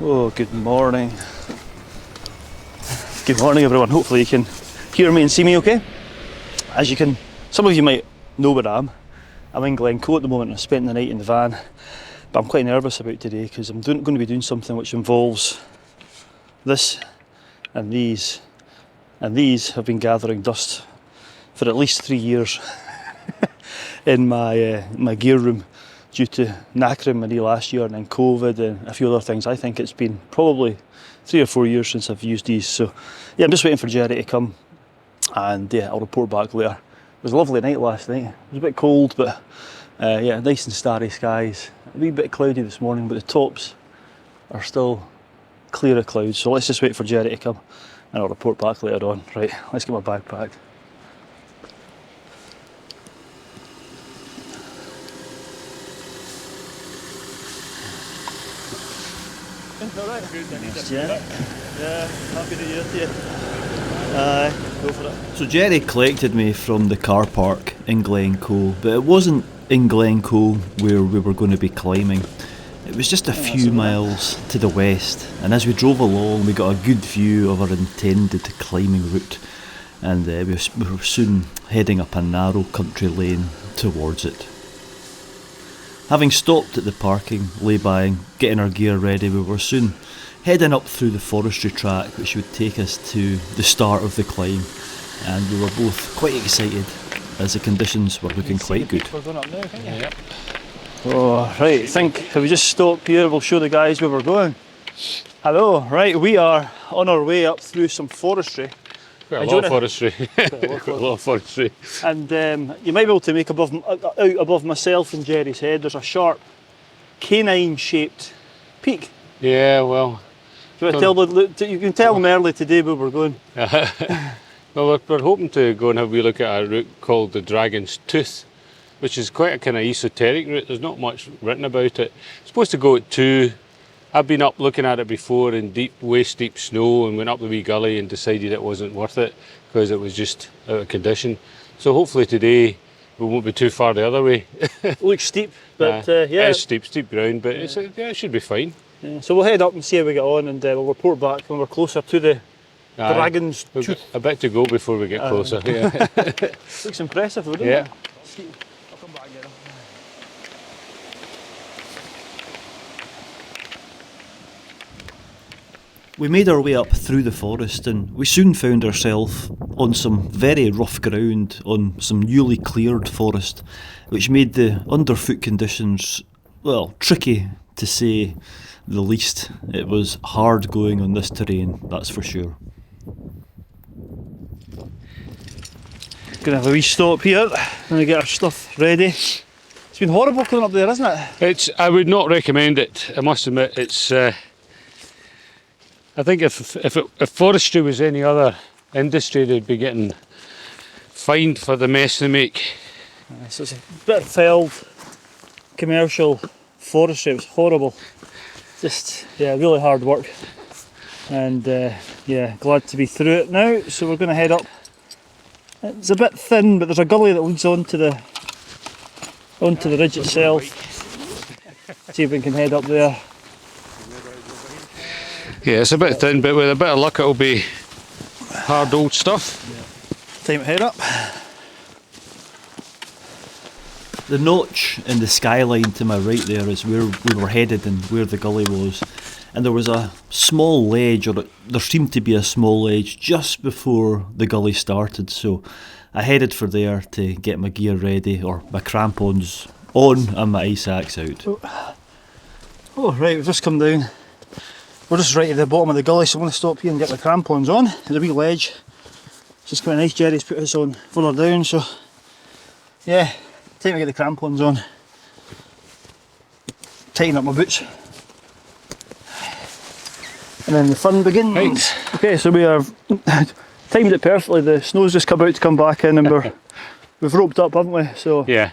Oh, good morning. Good morning, everyone. Hopefully you can hear me and see me okay. As you can, some of you might know where I am. I'm in Glen Coe at the moment. I spent the night in the van, but I'm quite nervous about today because I'm going to be doing something which involves this and these. And these have been gathering dust for at least 3 years in my gear room due to knackering my knee last year and then COVID and a few other things. I think it's been probably 3 or 4 years since I've used these. So yeah, I'm just waiting for Gerry to come and yeah, I'll report back later. It was a lovely night last night. It was a bit cold, but yeah, nice and starry skies. A wee bit cloudy this morning, but the tops are still clear of clouds. So let's just wait for Gerry to come and I'll report back later on. Right, let's get my bag packed. Alright. Yeah, happy New Year to you. Go for it. So Gerry collected me from the car park in Glen Coe, but it wasn't in Glen Coe where we were going to be climbing. It was just a few miles to the west, and as we drove along we got a good view of our intended climbing route, and we were soon heading up a narrow country lane towards it. Having stopped at the parking lay-by and getting our gear ready, we were soon heading up through the forestry track which would take us to the start of the climb, and we were both quite excited as the conditions were looking quite good. We're going up now, can't you? Yep. Oh, right, I think if we just stop here we'll show the guys where we're going. Hello, right, we are on our way up through some forestry. Quite a lot of forestry. Quite a lot of forestry. And you might be able to make out above myself and Gerry's head, there's a sharp canine-shaped peak. Yeah, well... You can tell them early today where we're going. Well, we're hoping to go and have a wee look at a route called the Dragon's Tooth, which is quite a kind of esoteric route. There's not much written about it. It's supposed to go at 2. I've been up looking at it before in waist deep snow and went up the wee gully and decided it wasn't worth it because it was just out of condition. So hopefully today we won't be too far the other way. It looks steep, but yeah. It's steep ground, but it should be fine. Yeah. So we'll head up and see how we get on, and we'll report back when we're closer to the Dragon's Tooth. A bit to go before we get closer. Yeah. Looks impressive though, doesn't it? I'll come back and get him. We made our way up through the forest and we soon found ourselves on some very rough ground on some newly cleared forest, which made the underfoot conditions, well, tricky to say the least. It was hard going on this terrain, that's for sure. Gonna have a wee stop here and we get our stuff ready. It's been horrible coming up there, isn't it? I would not recommend it, I must admit. It's I think if forestry was any other industry, they'd be getting fined for the mess they make. So it's a bit of felled commercial forestry. It was horrible. Just, yeah, really hard work. And yeah, glad to be through it now. So we're going to head up. It's a bit thin, but there's a gully that leads onto the ridge itself. See if we can head up there. Yeah, it's a bit thin, but with a bit of luck it'll be hard old stuff. Yeah. Time to head up. The notch in the skyline to my right there is where we were headed and where the gully was. And there was a small ledge, or there seemed to be a small ledge just before the gully started. So I headed for there to get my gear ready, or my crampons on and my ice axe out. Oh right, we've just come down. We're just right at the bottom of the gully, so I'm going to stop here and get my crampons on. There's a wee ledge. It's just quite nice. Gerry's put his on further down, so yeah, time to get the crampons on. Tighten up my boots. And then the fun begins. Right. Okay, so we have timed it perfectly. The snow's just about to come back in and we've roped up, haven't we? So yeah.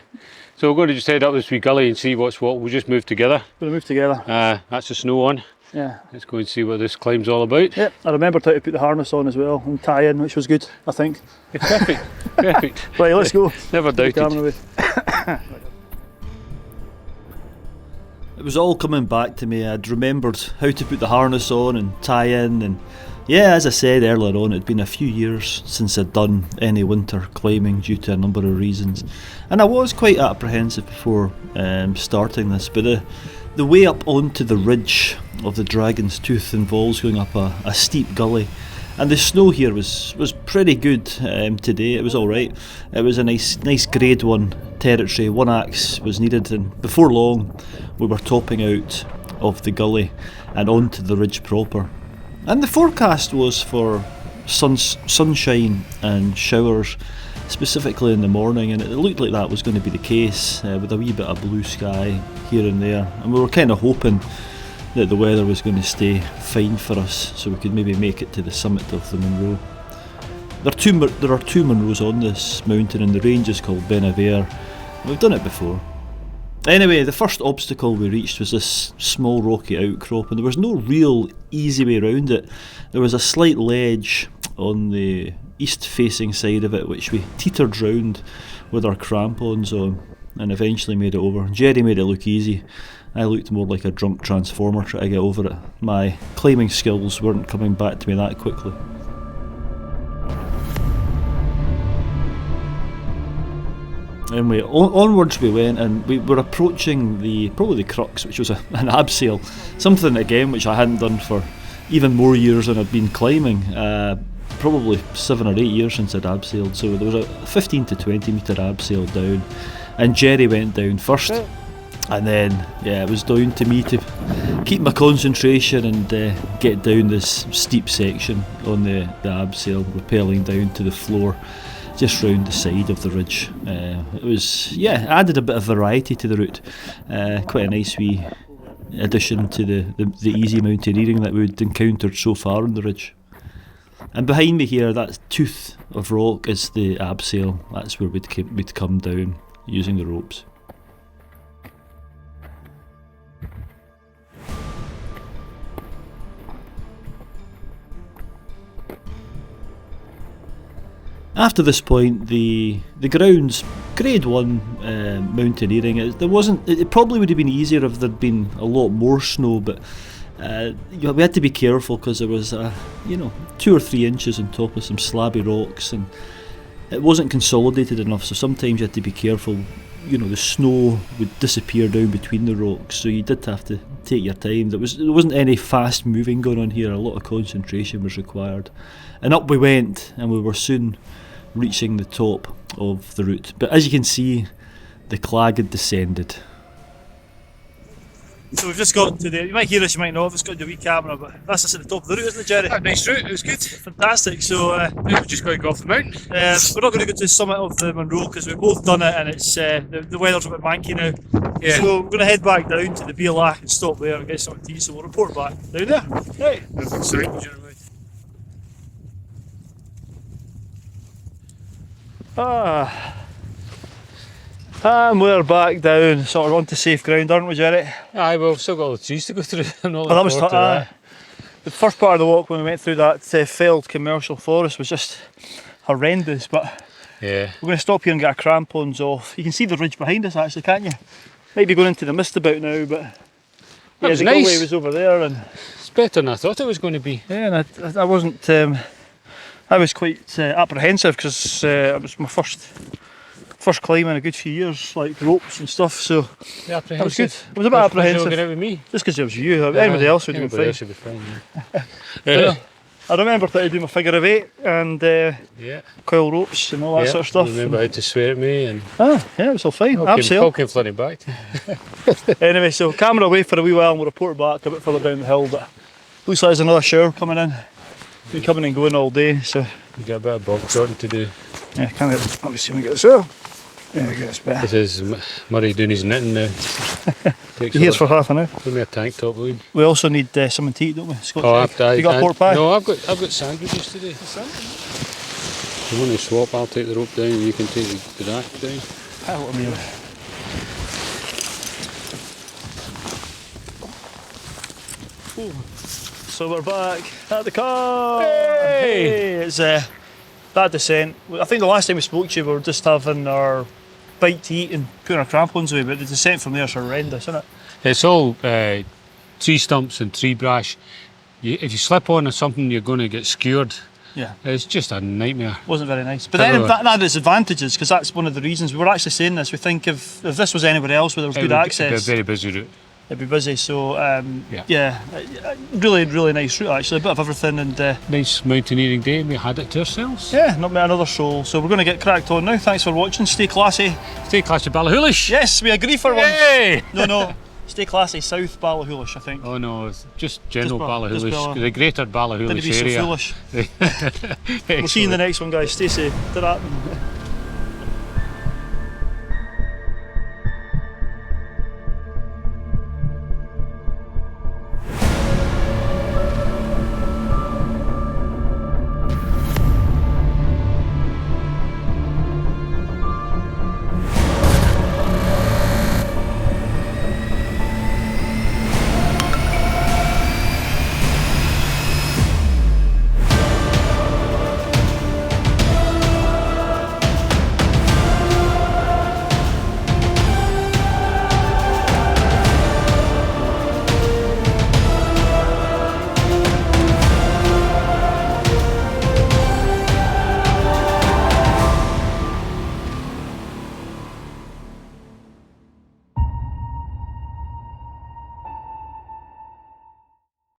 So we're going to just head up this wee gully and see what's what. We'll just move together. We're going to move together. That's the snow on. Yeah. Let's go and see what this climb's all about. Yep, I remembered how to put the harness on as well and tie in, which was good, I think. Yeah, perfect, perfect. Right, let's go. Never doubted. It was all coming back to me. I'd remembered how to put the harness on and tie in, and yeah, as I said earlier on, it'd been a few years since I'd done any winter climbing due to a number of reasons, and I was quite apprehensive before starting this, but the way up onto the ridge of the Dragon's Tooth involves going up a steep gully, and the snow here was pretty good today. It was alright. It was a nice grade 1 territory. 1 axe was needed, and before long we were topping out of the gully and onto the ridge proper. And the forecast was for sunshine and showers, specifically in the morning, and it looked like that was going to be the case, with a wee bit of blue sky here and there, and we were kind of hoping that the weather was going to stay fine for us so we could maybe make it to the summit of the Munro. There are two Munros on this mountain, and the range is called Benavere. We've done it before. Anyway, the first obstacle we reached was this small rocky outcrop, and there was no real easy way around it. There was a slight ledge on the east facing side of it which we teetered round with our crampons on and eventually made it over. Gerry made it look easy. I looked more like a drunk transformer trying to get over it. My climbing skills weren't coming back to me that quickly. Anyway, onwards we went, and we were approaching probably the crux, which was an abseil. Something again which I hadn't done for even more years than I'd been climbing. Probably 7 or 8 years since I'd abseiled. So there was a 15 to 20 metre abseil down, and Gerry went down first. And then, yeah, it was down to me to keep my concentration and get down this steep section on the abseil, rappelling down to the floor, just round the side of the ridge. It was, yeah, added a bit of variety to the route. Quite a nice wee addition to the easy mountaineering that we'd encountered so far on the ridge. And behind me here, that tooth of rock is the abseil. That's where we'd come down using the ropes. After this point, the ground's grade 1 mountaineering. It probably would have been easier if there'd been a lot more snow, but we had to be careful because there was 2 or 3 inches on top of some slabby rocks, and it wasn't consolidated enough, so sometimes you had to be careful. The snow would disappear down between the rocks, so you did have to take your time. There wasn't any fast moving going on here. A lot of concentration was required, and up we went, and we were soon reaching the top of the route. But as you can see, the clag had descended. So we've just got to you might hear this, you might not, it's got the wee camera, but that's just at the top of the route, isn't it, Gerry? Nice route, it was good. Fantastic. So We've just got to go off the mountain. we're not going to go to the summit of the Munro because we've both done it, and it's the weather's a bit manky now. Yeah. So we're going to head back down to the Beer Lac and stop there and get something to eat, so we'll report back down there. Right. And we're back down, sort of onto safe ground, aren't we, Gerry? Aye, well, we've still got all the trees to go through. I'm not Well, looking forward to that. the first part of the walk when we went through that felled commercial forest was just horrendous, but Yeah. we're going to stop here and get our crampons off. You can see the ridge behind us actually, can't you? Might be going into the mist about now, but That was the nice. Gully was over there, and It's better than I thought it was going to be. yeah, and I wasn't. I was quite apprehensive because it was my first climb in a good few years, like ropes and stuff. So that was good. I was a bit apprehensive. Going out with me. Just because it was you. Anybody else would have been Anybody fine. else would be fine. Yeah. I remember that I do my figure of 8 and Yeah. coil ropes and all that Yeah. sort of stuff. Remember how to swear at me and Yeah, it was all fine. all Abseil. came flooding back. Anyway, so camera away for a wee while and we'll report back a bit further down the hill. But looks like there's another shower coming in. Been coming and going all day, so You got a bit of bog trotting to do. yeah, can't let me see when we get this out. Yeah, we get this better. This is Murray doing his knitting now. Takes Here's a for lot. half an hour. Give me a tank top, Louis. We also need something to eat, don't we? Scotch egg. I You got a pork pie? No, I've got sandwiches today. You want to swap? I'll take the rope down and you can take the rack down. Ah, what a meal. So we're back at the car. Hey! It's that descent. I think the last time we spoke to you, we were just having our bite to eat and putting our crampons away, but the descent from there is horrendous, isn't it? It's all tree stumps and tree brash. If you slip on something, you're going to get skewered. Yeah. It's just a nightmare. Wasn't very nice. But then that had its advantages, because that's one of the reasons we were actually saying this. We think if this was anywhere else where there was good access, It'd be a very busy route. it'd be busy. So really, really nice route actually. A bit of everything, and Nice mountaineering day. We had it to ourselves. yeah, not met another soul. So we're going to get cracked on now. Thanks for watching. Stay classy. Stay classy, Ballahoolish. Yes, we agree for once. Yay! No. Stay classy, South Ballahoolish, I think. Oh no, it's just general Just Ballahoolish, Balla- the greater Didn't Ballahoolish be so area. foolish. We'll see you in the next one, guys. Stay safe. Ta-ra.